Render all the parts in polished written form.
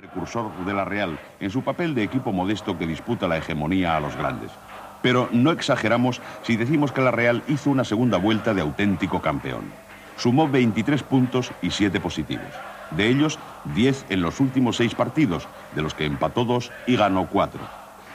Precursor de la Real, en su papel de equipo modesto que disputa la hegemonía a los grandes. Pero no exageramos si decimos que la Real hizo una segunda vuelta de auténtico campeón. Sumó 23 puntos y 7 positivos. De ellos, 10 en los últimos 6 partidos, de los que empató 2 y ganó 4.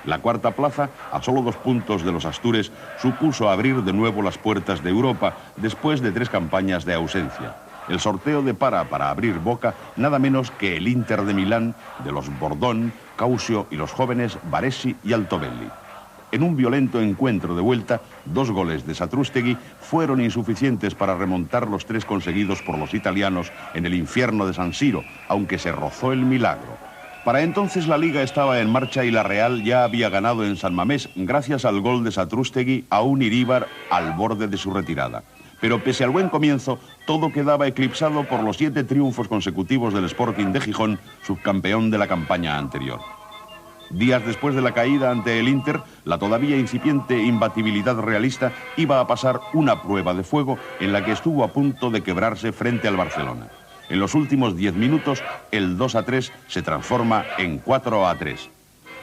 La cuarta plaza, a solo 2 puntos de los astures, supuso abrir de nuevo las puertas de Europa después de 3 campañas de ausencia. El sorteo depara para abrir boca nada menos que el Inter de Milán, de los Bordón, Causio y los jóvenes Baresi y Altobelli. En un violento encuentro de vuelta, 2 goles de Satrústegui fueron insuficientes para remontar los 3 conseguidos por los italianos en el infierno de San Siro, aunque se rozó el milagro. Para entonces la Liga estaba en marcha y la Real ya había ganado en San Mamés gracias al gol de Satrústegui a un Iríbar al borde de su retirada. Pero pese al buen comienzo, todo quedaba eclipsado por los 7 triunfos consecutivos del Sporting de Gijón, subcampeón de la campaña anterior. Días después de la caída ante el Inter, la todavía incipiente imbatibilidad realista iba a pasar una prueba de fuego en la que estuvo a punto de quebrarse frente al Barcelona. En los últimos 10 minutos, el 2-3 se transforma en 4-3.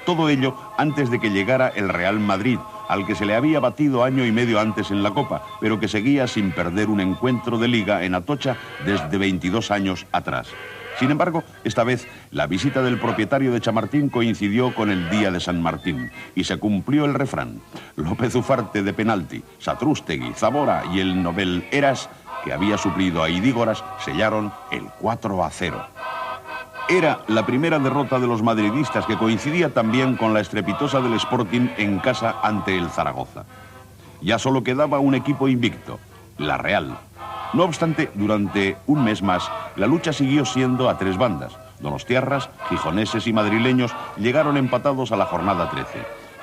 Todo ello antes de que llegara el Real Madrid, al que se le había batido año y medio antes en la Copa, pero que seguía sin perder un encuentro de Liga en Atocha desde 22 años atrás. Sin embargo, esta vez la visita del propietario de Chamartín coincidió con el día de San Martín y se cumplió el refrán. López Ufarte de penalti, Satrústegui, Zamora y el novel Eras, que había suplido a Idígoras, sellaron el 4-0. Era la primera derrota de los madridistas que coincidía también con la estrepitosa del Sporting en casa ante el Zaragoza. Ya solo quedaba un equipo invicto, la Real. No obstante, durante un mes más, la lucha siguió siendo a 3 bandas. Donostiarras, gijoneses y madrileños llegaron empatados a la jornada 13.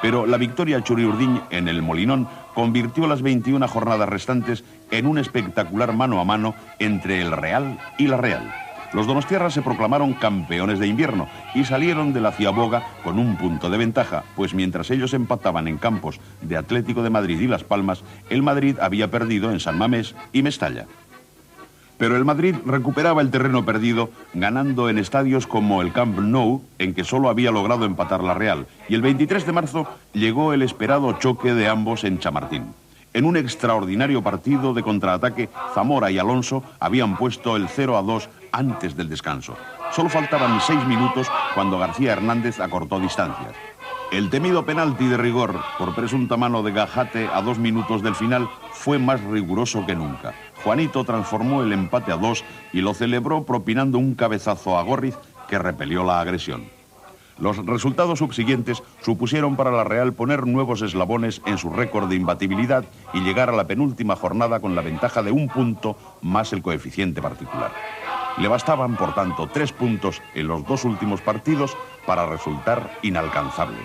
Pero la victoria Churiurdín en el Molinón convirtió las 21 jornadas restantes en un espectacular mano a mano entre el Real y la Real. Los donostiarras se proclamaron campeones de invierno y salieron de la ciaboga con un punto de ventaja, pues mientras ellos empataban en campos de Atlético de Madrid y Las Palmas, el Madrid había perdido en San Mamés y Mestalla. Pero el Madrid recuperaba el terreno perdido, ganando en estadios como el Camp Nou, en que solo había logrado empatar la Real, y el 23 de marzo llegó el esperado choque de ambos en Chamartín. En un extraordinario partido de contraataque, Zamora y Alonso habían puesto el 0-2 antes del descanso. Solo faltaban 6 minutos cuando García Hernández acortó distancias. El temido penalti de rigor por presunta mano de Gajate a 2 minutos del final fue más riguroso que nunca. Juanito transformó el empate a 2 y lo celebró propinando un cabezazo a Gorriz que repelió la agresión. Los resultados subsiguientes supusieron para la Real poner nuevos eslabones en su récord de imbatibilidad y llegar a la penúltima jornada con la ventaja de 1 punto más el coeficiente particular. Le bastaban, por tanto, 3 puntos en los 2 últimos partidos para resultar inalcanzable.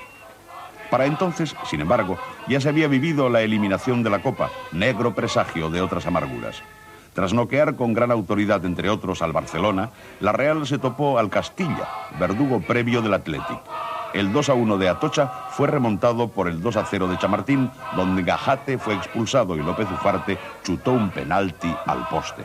Para entonces, sin embargo, ya se había vivido la eliminación de la Copa, negro presagio de otras amarguras. Tras noquear con gran autoridad, entre otros, al Barcelona, la Real se topó al Castilla, verdugo previo del Athletic. El 2-1 de Atocha fue remontado por el 2-0 de Chamartín, donde Gajate fue expulsado y López Ufarte chutó un penalti al poste.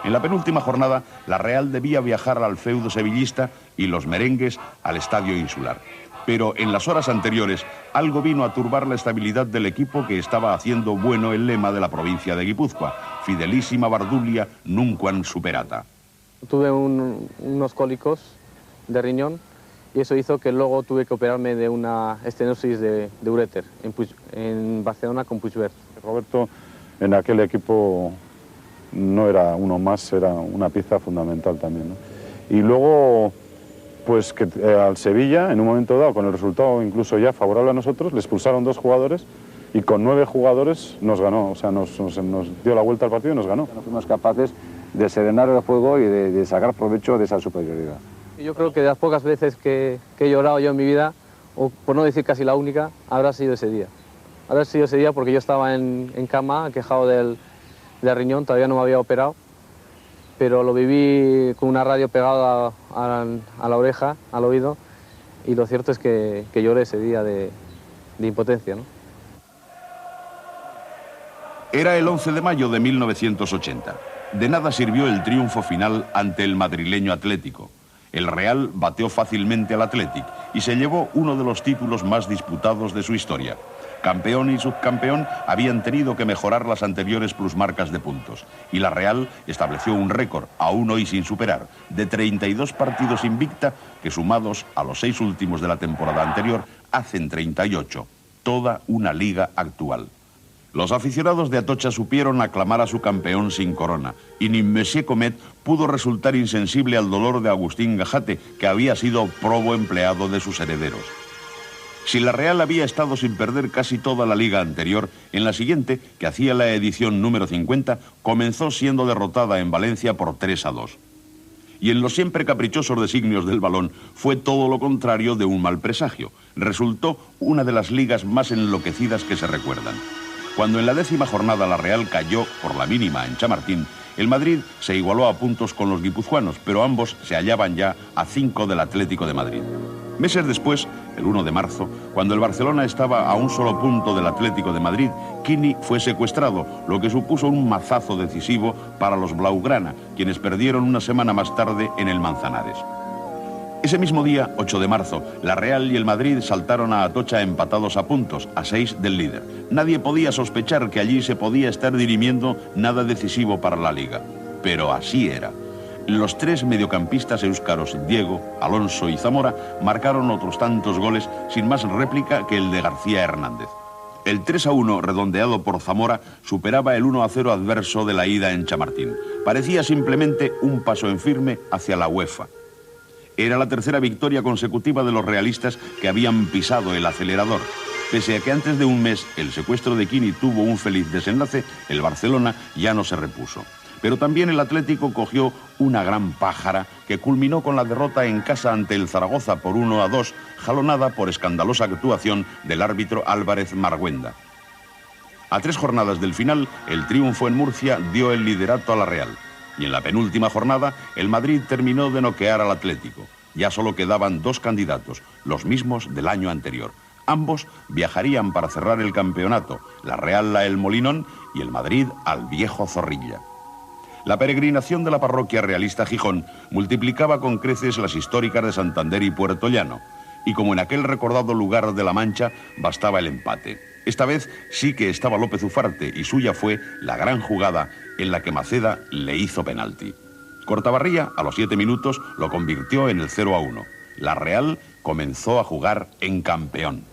En la penúltima jornada, la Real debía viajar al feudo sevillista y los merengues al Estadio Insular. Pero en las horas anteriores, algo vino a turbar la estabilidad del equipo que estaba haciendo bueno el lema de la provincia de Guipúzcoa, Fidelísima Bardulia nunquam superata. Tuve unos cólicos de riñón y eso hizo que luego tuve que operarme de una estenosis de uréter en Barcelona con Puigvert. Roberto en aquel equipo no era uno más, era una pieza fundamental también, ¿no? Y luego, pues que al Sevilla, en un momento dado, con el resultado incluso ya favorable a nosotros, le expulsaron 2 jugadores y con 9 jugadores nos ganó, o sea, nos dio la vuelta al partido y nos ganó. No fuimos capaces de serenar el juego y de sacar provecho de esa superioridad. Yo creo que de las pocas veces que he llorado yo en mi vida, o por no decir casi la única, habrá sido ese día. Habrá sido ese día porque yo estaba en cama, quejado del riñón, todavía no me había operado, pero lo viví con una radio pegada a la oreja, al oído, y lo cierto es que lloré ese día de impotencia, ¿no? Era el 11 de mayo de 1980. De nada sirvió el triunfo final ante el madrileño Atlético. El Real bateó fácilmente al Athletic y se llevó uno de los títulos más disputados de su historia. Campeón y subcampeón habían tenido que mejorar las anteriores plusmarcas de puntos, y la Real estableció un récord, aún hoy sin superar, de 32 partidos invicta que, sumados a los 6 últimos de la temporada anterior, hacen 38, toda una liga actual. Los aficionados de Atocha supieron aclamar a su campeón sin corona, y ni Monsieur Comet pudo resultar insensible al dolor de Agustín Gajate, que había sido probo empleado de sus herederos. Si la Real había estado sin perder casi toda la liga anterior, en la siguiente, que hacía la edición número 50, comenzó siendo derrotada en Valencia por 3-2. Y en los siempre caprichosos designios del balón fue todo lo contrario de un mal presagio. Resultó una de las ligas más enloquecidas que se recuerdan. Cuando en la 10ª jornada la Real cayó por la mínima en Chamartín, el Madrid se igualó a puntos con los guipuzcoanos, pero ambos se hallaban ya a 5 del Atlético de Madrid. Meses después, el 1 de marzo, cuando el Barcelona estaba a un solo punto del Atlético de Madrid, Quini fue secuestrado, lo que supuso un mazazo decisivo para los blaugrana, quienes perdieron una semana más tarde en el Manzanares. Ese mismo día, 8 de marzo, la Real y el Madrid saltaron a Atocha empatados a puntos, a 6 del líder. Nadie podía sospechar que allí se podía estar dirimiendo nada decisivo para la Liga. Pero así era. Los 3 mediocampistas éuskaros, Diego, Alonso y Zamora, marcaron otros tantos goles sin más réplica que el de García Hernández. El 3-1, redondeado por Zamora, superaba el 1-0 adverso de la ida en Chamartín. Parecía simplemente un paso en firme hacia la UEFA. Era la tercera victoria consecutiva de los realistas que habían pisado el acelerador. Pese a que antes de un mes el secuestro de Quini tuvo un feliz desenlace, el Barcelona ya no se repuso. Pero también el Atlético cogió una gran pájara que culminó con la derrota en casa ante el Zaragoza por 1-2, jalonada por escandalosa actuación del árbitro Álvarez Marguenda. A 3 jornadas del final, el triunfo en Murcia dio el liderato a la Real. Y en la penúltima jornada, el Madrid terminó de noquear al Atlético. Ya solo quedaban 2 candidatos, los mismos del año anterior. Ambos viajarían para cerrar el campeonato, la Real a El Molinón y el Madrid al Viejo Zorrilla. La peregrinación de la parroquia realista Gijón multiplicaba con creces las históricas de Santander y Puerto Llano, y como en aquel recordado lugar de La Mancha, bastaba el empate. Esta vez sí que estaba López Ufarte, y suya fue la gran jugada en la que Maceda le hizo penalti. Cortabarría, a los 7 minutos, lo convirtió en el 0-1. La Real comenzó a jugar en campeón.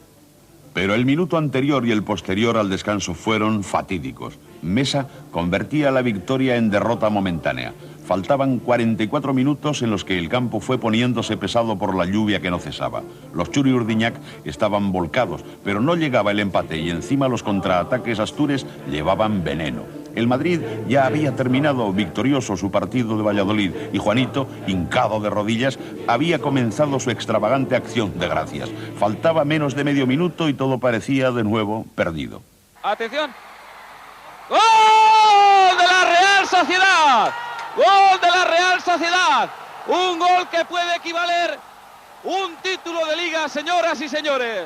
Pero el minuto anterior y el posterior al descanso fueron fatídicos. Mesa convertía la victoria en derrota momentánea. Faltaban 44 minutos en los que el campo fue poniéndose pesado por la lluvia que no cesaba. Los Churi Urdiñac estaban volcados, pero no llegaba el empate y encima los contraataques astures llevaban veneno. El Madrid ya había terminado victorioso su partido de Valladolid y Juanito, hincado de rodillas, había comenzado su extravagante acción de gracias. Faltaba menos de medio minuto y todo parecía de nuevo perdido. ¡Atención! ¡Gol de la Real Sociedad! ¡Gol de la Real Sociedad! Un gol que puede equivaler un título de liga, señoras y señores.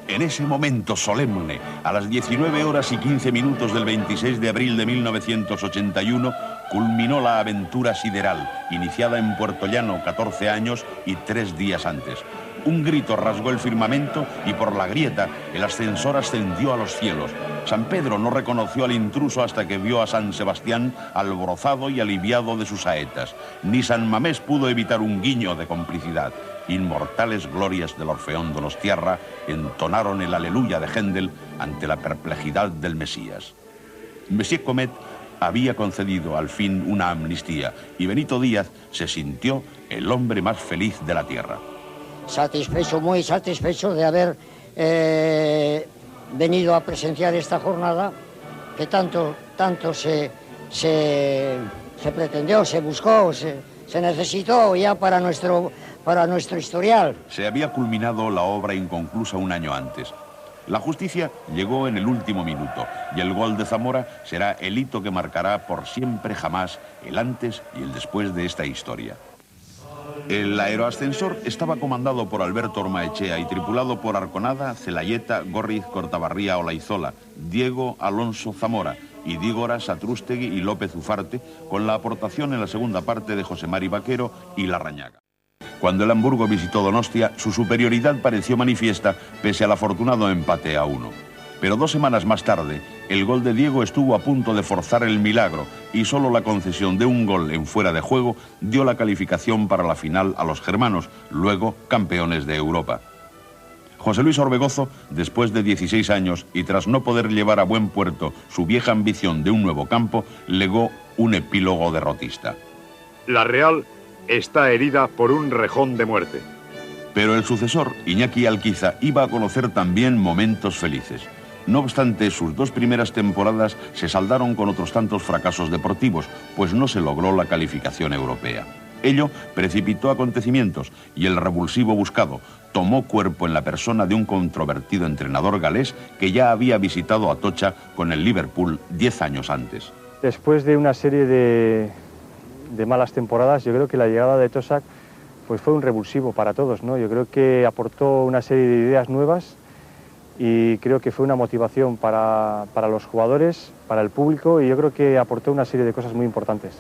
En ese momento solemne, a las 19:15 del 26 de abril de 1981, culminó la aventura sideral, iniciada en Puerto Llano 14 años y 3 días antes. Un grito rasgó el firmamento y por la grieta el ascensor ascendió a los cielos. San Pedro no reconoció al intruso hasta que vio a San Sebastián alborozado y aliviado de sus saetas. Ni San Mamés pudo evitar un guiño de complicidad. Inmortales glorias del Orfeón Donostiarra entonaron el aleluya de Händel ante la perplejidad del Mesías. Monsieur Comet había concedido al fin una amnistía y Benito Díaz se sintió el hombre más feliz de la tierra. Satisfecho, muy satisfecho de haber venido a presenciar esta jornada que tanto se pretendió, se buscó, se necesitó ya para nuestro historial. Se había culminado la obra inconclusa un año antes. La justicia llegó en el último minuto y el gol de Zamora será el hito que marcará por siempre jamás el antes y el después de esta historia. El aeroascensor estaba comandado por Alberto Ormaechea y tripulado por Arconada, Celayeta, Gorriz, Cortabarría, Olaizola, Diego, Alonso, Zamora y Dígora, Satrústegui y López Ufarte, con la aportación en la segunda parte de José Mari Vaquero y Larrañaga. Cuando el Hamburgo visitó Donostia, su superioridad pareció manifiesta pese al afortunado empate a 1. Pero 2 semanas más tarde, el gol de Diego estuvo a punto de forzar el milagro y solo la concesión de un gol en fuera de juego dio la calificación para la final a los germanos, luego campeones de Europa. José Luis Orbegozo, después de 16 años y tras no poder llevar a buen puerto su vieja ambición de un nuevo campo, legó un epílogo derrotista. La Real está herida por un rejón de muerte. Pero el sucesor, Iñaki Alquiza, iba a conocer también momentos felices. No obstante, sus 2 primeras temporadas se saldaron con otros tantos fracasos deportivos, pues no se logró la calificación europea. Ello precipitó acontecimientos y el revulsivo buscado tomó cuerpo en la persona de un controvertido entrenador galés que ya había visitado Atocha con el Liverpool 10 años antes. Después de una serie de malas temporadas, yo creo que la llegada de Tosak pues fue un revulsivo para todos, ¿no? Yo creo que aportó una serie de ideas nuevas y creo que fue una motivación para los jugadores, para el público, y yo creo que aportó una serie de cosas muy importantes.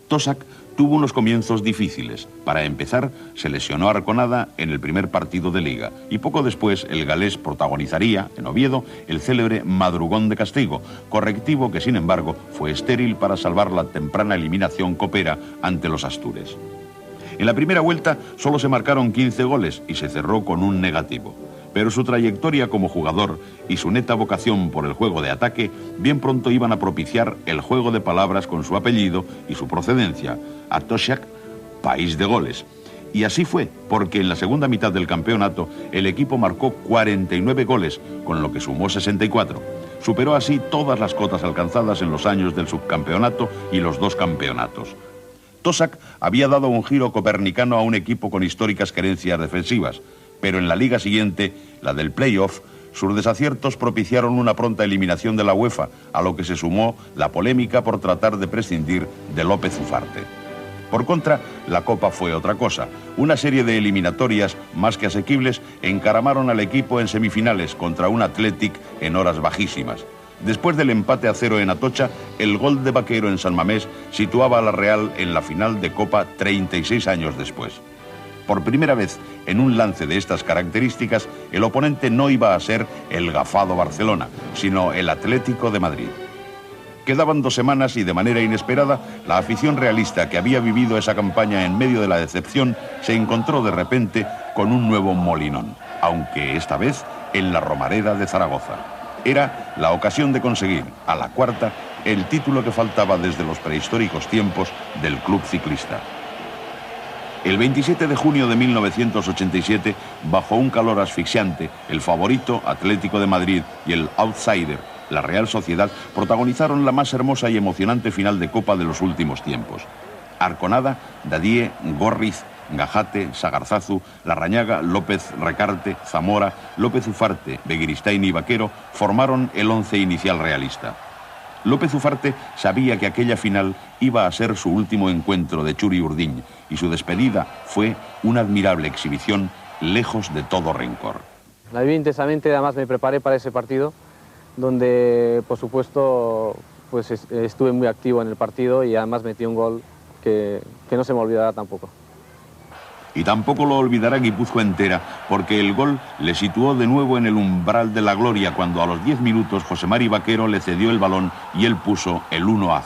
Tosak tuvo unos comienzos difíciles. Para empezar, se lesionó a Arconada en el primer partido de Liga y poco después el galés protagonizaría, en Oviedo, el célebre madrugón de castigo, correctivo que sin embargo fue estéril para salvar la temprana eliminación copera ante los astures. En la primera vuelta solo se marcaron 15 goles y se cerró con un negativo. Pero su trayectoria como jugador y su neta vocación por el juego de ataque bien pronto iban a propiciar el juego de palabras con su apellido y su procedencia, Atocha, país de goles. Y así fue, porque en la segunda mitad del campeonato el equipo marcó 49 goles, con lo que sumó 64. Superó así todas las cotas alcanzadas en los años del subcampeonato y los 2 campeonatos. Tosak había dado un giro copernicano a un equipo con históricas carencias defensivas, pero en la liga siguiente, la del playoff, sus desaciertos propiciaron una pronta eliminación de la UEFA, a lo que se sumó la polémica por tratar de prescindir de López Ufarte. Por contra, la Copa fue otra cosa. Una serie de eliminatorias más que asequibles encaramaron al equipo en semifinales contra un Athletic en horas bajísimas. Después del empate a 0 en Atocha, el gol de Vaquero en San Mamés situaba a la Real en la final de Copa 36 años después. Por primera vez en un lance de estas características, el oponente no iba a ser el gafado Barcelona, sino el Atlético de Madrid. Quedaban 2 semanas y de manera inesperada, la afición realista que había vivido esa campaña en medio de la decepción se encontró de repente con un nuevo molinón, aunque esta vez en la Romareda de Zaragoza. Era la ocasión de conseguir, a la cuarta, el título que faltaba desde los prehistóricos tiempos del club ciclista. El 27 de junio de 1987, bajo un calor asfixiante, el favorito, Atlético de Madrid, y el outsider, la Real Sociedad, protagonizaron la más hermosa y emocionante final de Copa de los últimos tiempos. Arconada, Dadie, Gorriz, Gajate, Sagarzazu, Larrañaga, López Recarte, Zamora, López Ufarte, Begiristain y Vaquero formaron el 11 inicial realista. López Ufarte sabía que aquella final iba a ser su último encuentro de Churi Urdiñ y su despedida fue una admirable exhibición lejos de todo rencor. La viví intensamente, además me preparé para ese partido, donde por supuesto pues estuve muy activo en el partido y además metí un gol que no se me olvidará tampoco. Y tampoco lo olvidará Guipúzcoa entera, porque el gol le situó de nuevo en el umbral de la gloria cuando a los 10 minutos José Mari Vaquero le cedió el balón y él puso el 1-0.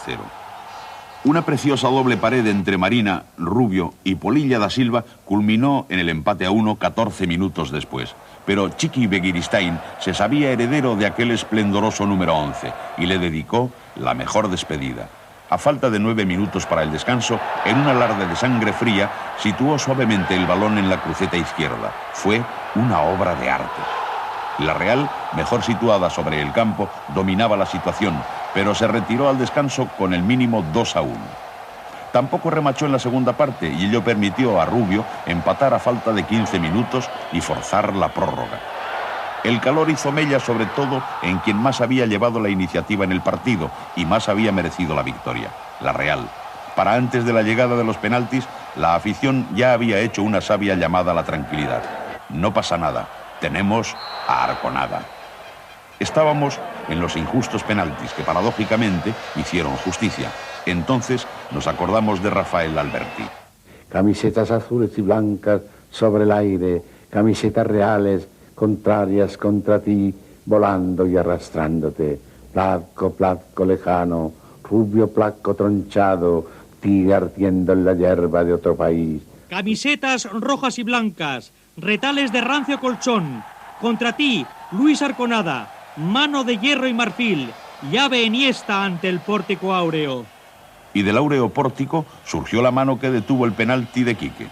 Una preciosa doble pared entre Marina, Rubio y Polilla da Silva culminó en el empate a 1 14 minutos después. Pero Chiqui Begiristain se sabía heredero de aquel esplendoroso número 11 y le dedicó la mejor despedida. A falta de 9 minutos para el descanso, en un alarde de sangre fría, situó suavemente el balón en la cruceta izquierda. Fue una obra de arte. La Real, mejor situada sobre el campo, dominaba la situación, pero se retiró al descanso con el mínimo 2-1. Tampoco remachó en la segunda parte y ello permitió a Rubio empatar a falta de 15 minutos y forzar la prórroga. El calor hizo mella sobre todo en quien más había llevado la iniciativa en el partido y más había merecido la victoria, la Real. Para antes de la llegada de los penaltis, la afición ya había hecho una sabia llamada a la tranquilidad. No pasa nada, tenemos a Arconada. Estábamos en los injustos penaltis que paradójicamente hicieron justicia. Entonces nos acordamos de Rafael Alberti. camisetas azules y blancas sobre el aire, camisetas reales, contrarias contra ti, volando y arrastrándote, placo, placo lejano, rubio placo tronchado, tigre ardiendo en la hierba de otro país. Camisetas rojas y blancas, retales de rancio colchón, contra ti, Luis Arconada, mano de hierro y marfil, llave enhiesta ante el pórtico áureo. Y del áureo pórtico surgió la mano que detuvo el penalti de Quique.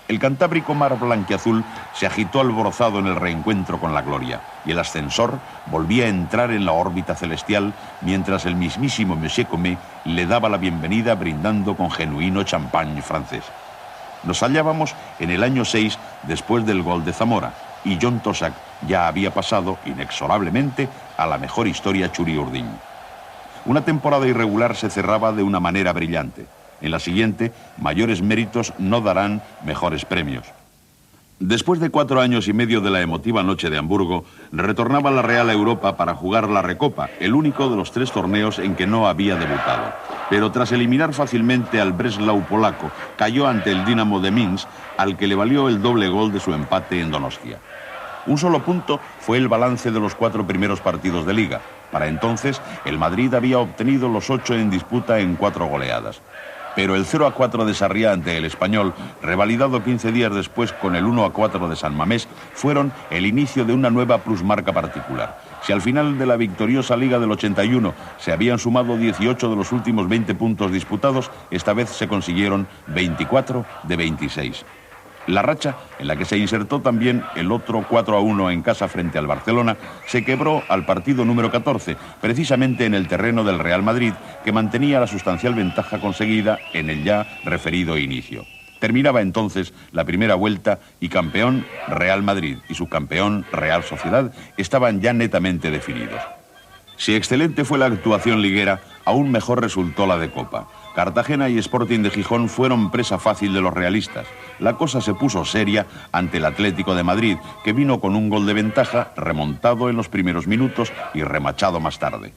El cantábrico mar blanquiazul se agitó alborozado en el reencuentro con la gloria, y el ascensor volvía a entrar en la órbita celestial mientras el mismísimo Monsieur Comet le daba la bienvenida brindando con genuino champán francés. Nos hallábamos en el año 6 después del gol de Zamora, y John Toshack ya había pasado inexorablemente a la mejor historia Churi-Urdin. Una temporada irregular se cerraba de una manera brillante. En la siguiente, mayores méritos no darán mejores premios. Después de 4 años y medio de la emotiva noche de Hamburgo, retornaba la Real a Europa para jugar la Recopa, el único de los 3 torneos en que no había debutado. Pero tras eliminar fácilmente al Breslau polaco, cayó ante el Dinamo de Minsk, al que le valió el doble gol de su empate en Donostia. Un solo punto fue el balance de los 4 primeros partidos de Liga. Para entonces, el Madrid había obtenido los 8 en disputa en 4 goleadas. Pero el 0-4 de Sarriá ante el Español, revalidado 15 días después con el 1-4 de San Mamés, fueron el inicio de una nueva plusmarca particular. Si al final de la victoriosa Liga del 81 se habían sumado 18 de los últimos 20 puntos disputados, esta vez se consiguieron 24 de 26. La racha, en la que se insertó también el otro 4-1 en casa frente al Barcelona, se quebró al partido número 14, precisamente en el terreno del Real Madrid, que mantenía la sustancial ventaja conseguida en el ya referido inicio. Terminaba entonces la primera vuelta y campeón Real Madrid y subcampeón Real Sociedad estaban ya netamente definidos. Si excelente fue la actuación liguera, aún mejor resultó la de Copa. Cartagena y Sporting de Gijón fueron presa fácil de los realistas. La cosa se puso seria ante el Atlético de Madrid, que vino con un gol de ventaja, remontado en los primeros minutos y remachado más tarde.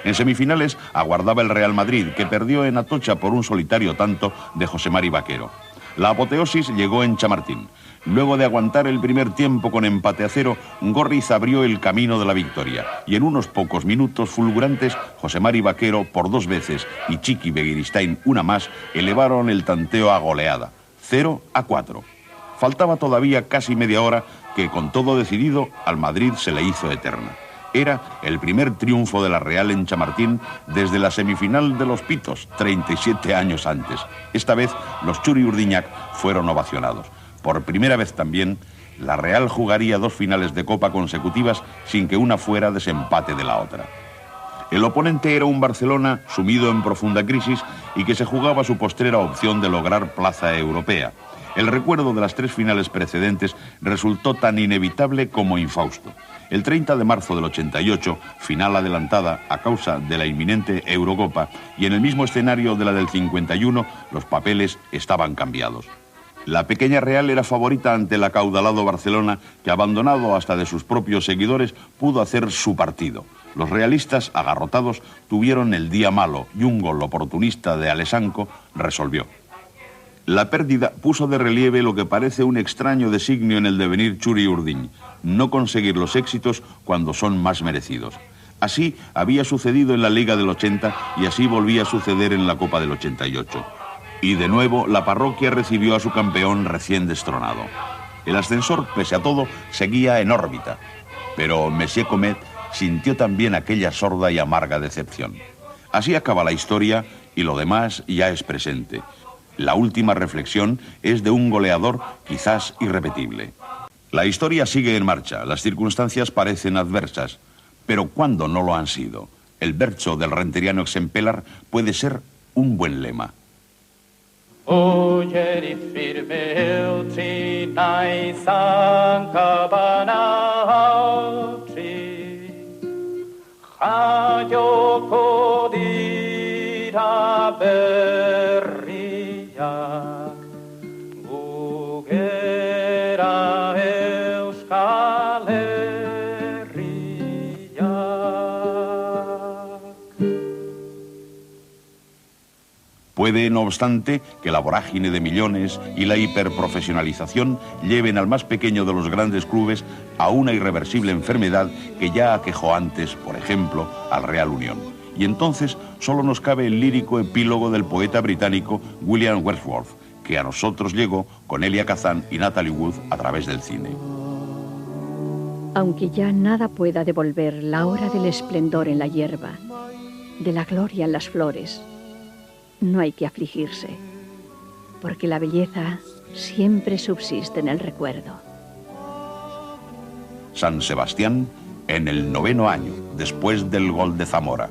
En semifinales aguardaba el Real Madrid, que perdió en Atocha por un solitario tanto de José Mari Vaquero. La apoteosis llegó en Chamartín. Luego de aguantar el primer tiempo con empate a 0, Gorriz abrió el camino de la victoria. Y en unos pocos minutos fulgurantes, José Mari Vaquero por 2 veces y Chiqui Begiristain una más, elevaron el tanteo a goleada, 0-4. Faltaba todavía casi media hora que, con todo decidido, al Madrid se le hizo eterna. Era el primer triunfo de la Real en Chamartín desde la semifinal de los Pitos, 37 años antes. Esta vez los Churi Urdiñac fueron ovacionados. Por primera vez también, la Real jugaría 2 finales de Copa consecutivas sin que una fuera desempate de la otra. El oponente era un Barcelona sumido en profunda crisis y que se jugaba su postrera opción de lograr plaza europea. El recuerdo de las 3 finales precedentes resultó tan inevitable como infausto. El 30 de marzo del 88, final adelantada a causa de la inminente Eurocopa, y en el mismo escenario de la del 51, los papeles estaban cambiados. La pequeña Real era favorita ante el acaudalado Barcelona, que, abandonado hasta de sus propios seguidores, pudo hacer su partido. Los realistas, agarrotados, tuvieron el día malo y un gol oportunista de Alessanco resolvió. La pérdida puso de relieve lo que parece un extraño designio en el devenir Churi-Urdin: no conseguir los éxitos cuando son más merecidos. Así había sucedido en la Liga del 80 y así volvía a suceder en la Copa del 88. Y de nuevo la parroquia recibió a su campeón recién destronado. El ascensor, pese a todo, seguía en órbita. Pero Monsieur Comet sintió también aquella sorda y amarga decepción. Así acaba la historia y lo demás ya es presente. La última reflexión es de un goleador quizás irrepetible. La historia sigue en marcha, las circunstancias parecen adversas, pero ¿cuándo no lo han sido? El verso del renteriano exemplar puede ser un buen lema. Ojeri firme elci naisan kabanauci Jaioko dira berriak Gugera euskal herriak. Puede, no obstante, que la vorágine de millones y la hiperprofesionalización lleven al más pequeño de los grandes clubes a una irreversible enfermedad que ya aquejó antes, por ejemplo, al Real Unión. Y entonces solo nos cabe el lírico epílogo del poeta británico William Wordsworth, que a nosotros llegó con Elia Kazan y Natalie Wood a través del cine. Aunque ya nada pueda devolver la hora del esplendor en la hierba, de la gloria en las flores, no hay que afligirse, porque la belleza siempre subsiste en el recuerdo. San Sebastián en el 9º año, después del gol de Zamora.